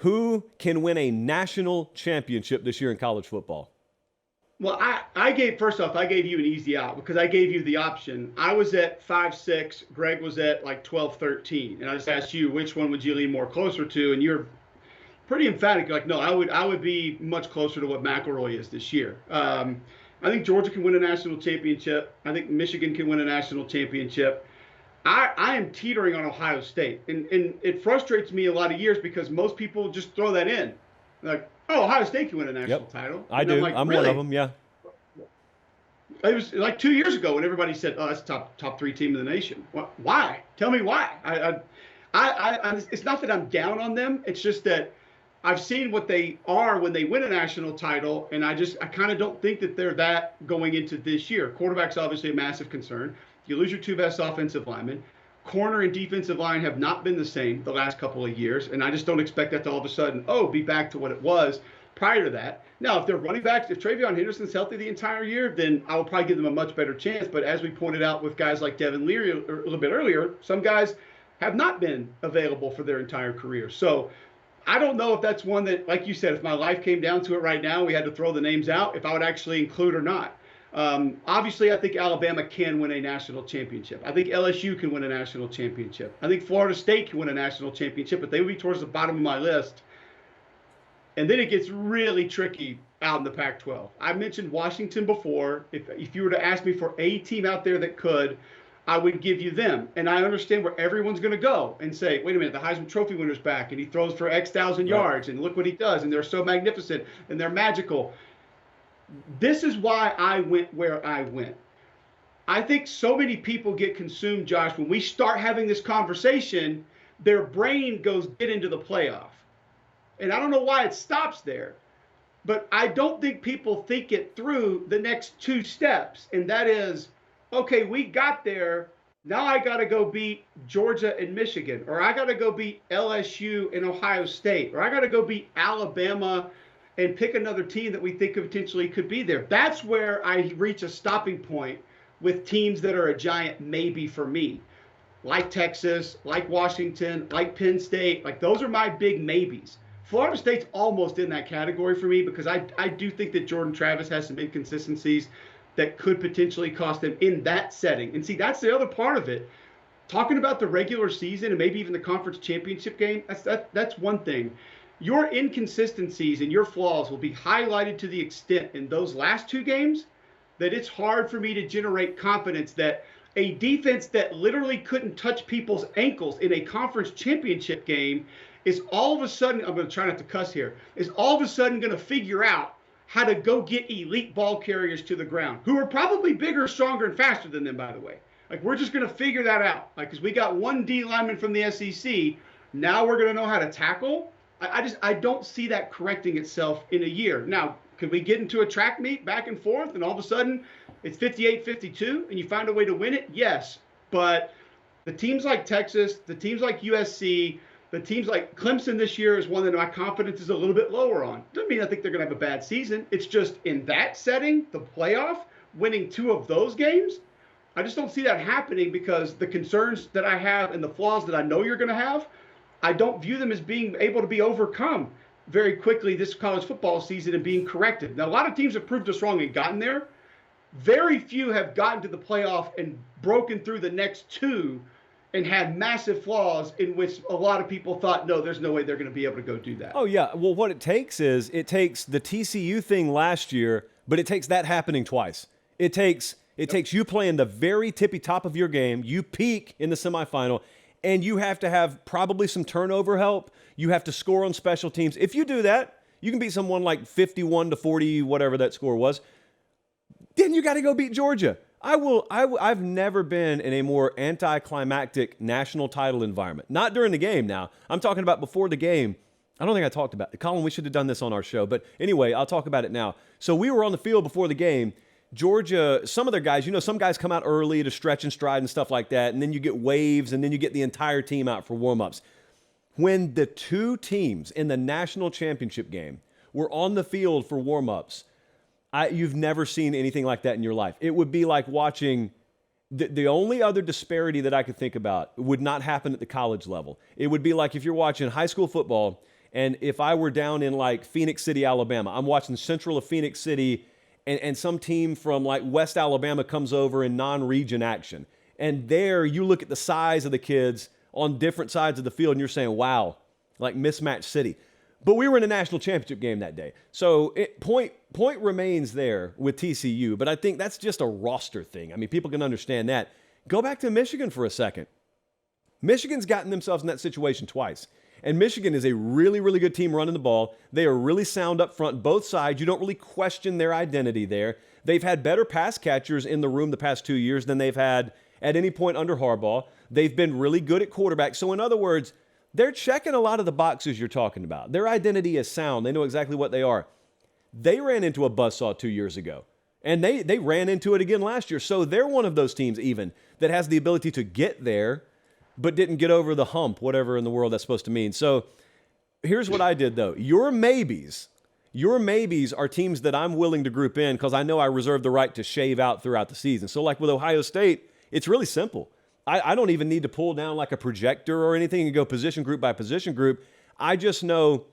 Who can win a national championship this year in college football? Well, first off, I gave you an easy out because I gave you the option. I was at 5-6. Greg was at like 12, 13. And I just asked you, which one would you lean more closer to? And you're pretty emphatic. Like, no, I would be much closer to what McElroy is this year. I think Georgia can win a national championship. I think Michigan can win a national championship. I am teetering on Ohio State. And it frustrates me a lot of years because most people just throw that in. Like, oh, Ohio State can win a national title. I do. I'm really? one of them, yeah. It was like 2 years ago when everybody said, "Oh, that's top three team in the nation." Why? Tell me why. It's not that I'm down on them. It's just that I've seen what they are when they win a national title, and I kind of don't think that they're that going into this year. Quarterback's obviously a massive concern. You lose your two best offensive linemen. Corner and defensive line have not been the same the last couple of years, and I just don't expect that to all of a sudden, be back to what it was prior to that. Now, if they're running backs, if Travion Henderson's healthy the entire year, then I will probably give them a much better chance. But as we pointed out with guys like Devin Leary a little bit earlier, some guys have not been available for their entire career. So I don't know if that's one that, like you said, if my life came down to it right now, we had to throw the names out, if I would actually include or not. Obviously, I think Alabama can win a national championship. I think LSU can win a national championship. I think Florida State can win a national championship, but they would be towards the bottom of my list. And then it gets really tricky out in the Pac-12. I mentioned Washington before. If you were to ask me for a team out there that could, I would give you them. And I understand where everyone's going to go and say, wait a minute, the Heisman Trophy winner's back, and he throws for X thousand yards, and look what he does, and they're so magnificent, and they're magical. This is why I went where I went. I think so many people get consumed, Josh, when we start having this conversation, their brain goes get into the playoff. And I don't know why it stops there, but I don't think people think it through the next two steps. And that is, okay, we got there. Now I got to go beat Georgia and Michigan, or I got to go beat LSU and Ohio State, or I got to go beat Alabama and pick another team that we think potentially could be there. That's where I reach a stopping point with teams that are a giant maybe for me, like Texas, like Washington, like Penn State. Like, those are my big maybes. Florida State's almost in that category for me because I do think that Jordan Travis has some inconsistencies that could potentially cost him in that setting. And see, that's the other part of it. Talking about the regular season and maybe even the conference championship game, that's one thing. Your inconsistencies and your flaws will be highlighted to the extent in those last two games that it's hard for me to generate confidence that a defense that literally couldn't touch people's ankles in a conference championship game is all of a sudden, I'm going to try not to cuss here, is all of a sudden going to figure out how to go get elite ball carriers to the ground, who are probably bigger, stronger, and faster than them, by the way. Like, we're just going to figure that out. Like, because we got one D lineman from the SEC. Now we're going to know how to tackle. I don't see that correcting itself in a year. Now, could we get into a track meet back and forth and all of a sudden it's 58-52 and you find a way to win it? Yes. But the teams like Texas, the teams like USC, the teams like Clemson this year is one that my confidence is a little bit lower on. Doesn't mean I think they're going to have a bad season. It's just in that setting, the playoff, winning two of those games, I just don't see that happening because the concerns that I have and the flaws that I know you're going to have, I don't view them as being able to be overcome very quickly this college football season and being corrected. Now, a lot of teams have proved us wrong and gotten there. Very few have gotten to the playoff and broken through the next two and had massive flaws in which a lot of people thought, no, there's no way they're going to be able to go do that. Oh, yeah. Well, what it takes is the TCU thing last year, but it takes that happening twice. It takes you playing the very tippy top of your game. You peak in the semifinal, and you have to have probably some turnover help. You have to score on special teams. If you do that, you can beat someone like 51-40, whatever that score was. Then you got to go beat Georgia. I've never been in a more anticlimactic national title environment. Not during the game now. I'm talking about before the game. I don't think I talked about it. Colin, we should have done this on our show. But anyway, I'll talk about it now. So we were on the field before the game. Georgia, some of their guys, some guys come out early to stretch and stride and stuff like that, and then you get waves, and then you get the entire team out for warm-ups. When the two teams in the national championship game were on the field for warm-ups, you've never seen anything like that in your life. It would be like watching the only other disparity that I could think about would not happen at the college level. It would be like if you're watching high school football And if I were down in like Phoenix City, Alabama, I'm watching Central of Phoenix City, and some team from like West Alabama comes over in non-region action. And there you look at the size of the kids on different sides of the field and you're saying, wow, like mismatched city. But we were in a national championship game that day. So point remains there with TCU, but I think that's just a roster thing. I mean, people can understand that. Go back to Michigan for a second. Michigan's gotten themselves in that situation twice. And Michigan is a really, really good team running the ball. They are really sound up front, both sides. You don't really question their identity there. They've had better pass catchers in the room the past 2 years than they've had at any point under Harbaugh. They've been really good at quarterback. So in other words, they're checking a lot of the boxes you're talking about. Their identity is sound. They know exactly what they are. They ran into a buzzsaw 2 years ago. And they ran into it again last year. So they're one of those teams even that has the ability to get there, but didn't get over the hump, whatever in the world that's supposed to mean. So here's what I did, though. Your maybes are teams that I'm willing to group in because I know I reserve the right to shave out throughout the season. So like with Ohio State, it's really simple. I don't even need to pull down like a projector or anything and go position group by position group. I just know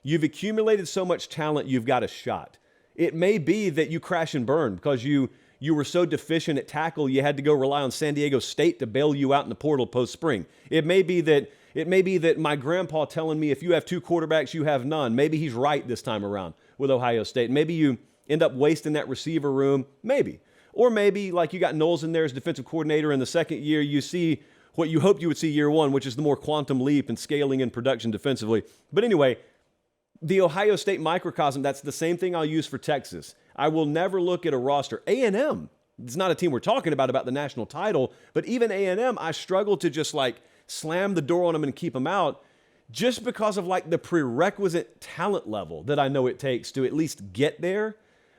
you've accumulated so much talent, you've got a shot. It may be that you crash and burn because you were so deficient at tackle, you had to go rely on San Diego State to bail you out in the portal post-spring. It may be that my grandpa telling me if you have two quarterbacks, you have none. Maybe he's right this time around with Ohio State. Maybe you end up wasting that receiver room. Maybe. Or maybe like you got Knowles in there as defensive coordinator in the second year, you see what you hoped you would see year one, which is the more quantum leap and scaling in production defensively. But anyway, the Ohio State microcosm, that's the same thing I'll use for Texas. I will never look at a roster. A&M, it's not a team we're talking about the national title, but even A&M, I struggle to just like slam the door on them and keep them out just because of like the prerequisite talent level that I know it takes to at least get there.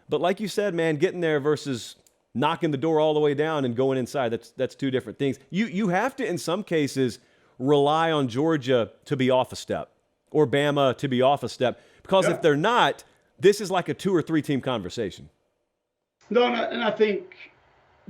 But like you said, man, getting there versus knocking the door all the way down and going inside, that's two different things. You have to, in some cases, rely on Georgia to be off a step or Bama to be off a step because if they're not, this is like a 2 or 3 team conversation. No, and I think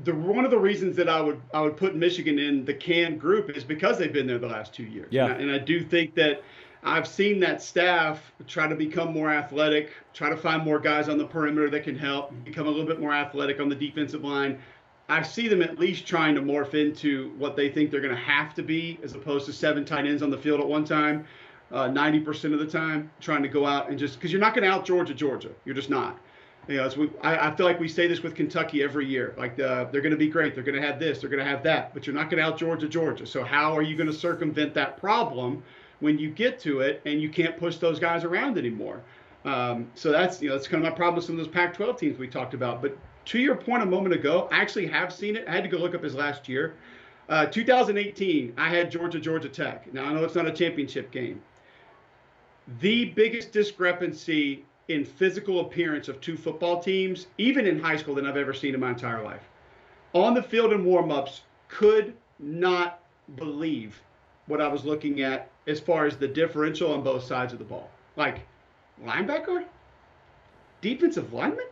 one of the reasons that I would put Michigan in the can group is because they've been there the last 2 years. Yeah. And I do think that I've seen that staff try to become more athletic, try to find more guys on the perimeter that can help, become a little bit more athletic on the defensive line. I see them at least trying to morph into what they think they're going to have to be as opposed to 7 tight ends on the field at one time. 90% of the time, trying to go out and just because you're not going to out Georgia. You're just not. You know, I feel like we say this with Kentucky every year. Like they're going to be great. They're going to have this. They're going to have that. But you're not going to out Georgia. So how are you going to circumvent that problem when you get to it and you can't push those guys around anymore? So that's kind of my problem with some of those Pac-12 teams we talked about. But to your point a moment ago, I actually have seen it. I had to go look up his last year. 2018, I had Georgia Tech. Now I know it's not a championship game. The biggest discrepancy in physical appearance of two football teams, even in high school, than I've ever seen in my entire life. On the field in warm-ups, could not believe what I was looking at as far as the differential on both sides of the ball. Like, linebacker? Defensive lineman?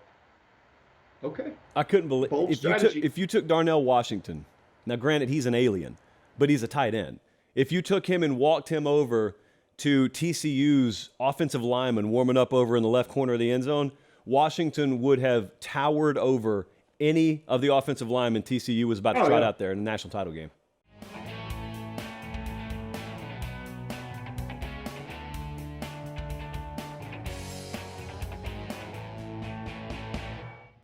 Okay. I couldn't believe if you took Darnell Washington. Now, granted, he's an alien, but he's a tight end. If you took him and walked him over to TCU's offensive lineman warming up over in the left corner of the end zone, Washington would have towered over any of the offensive linemen TCU was about to trot out there in the national title game.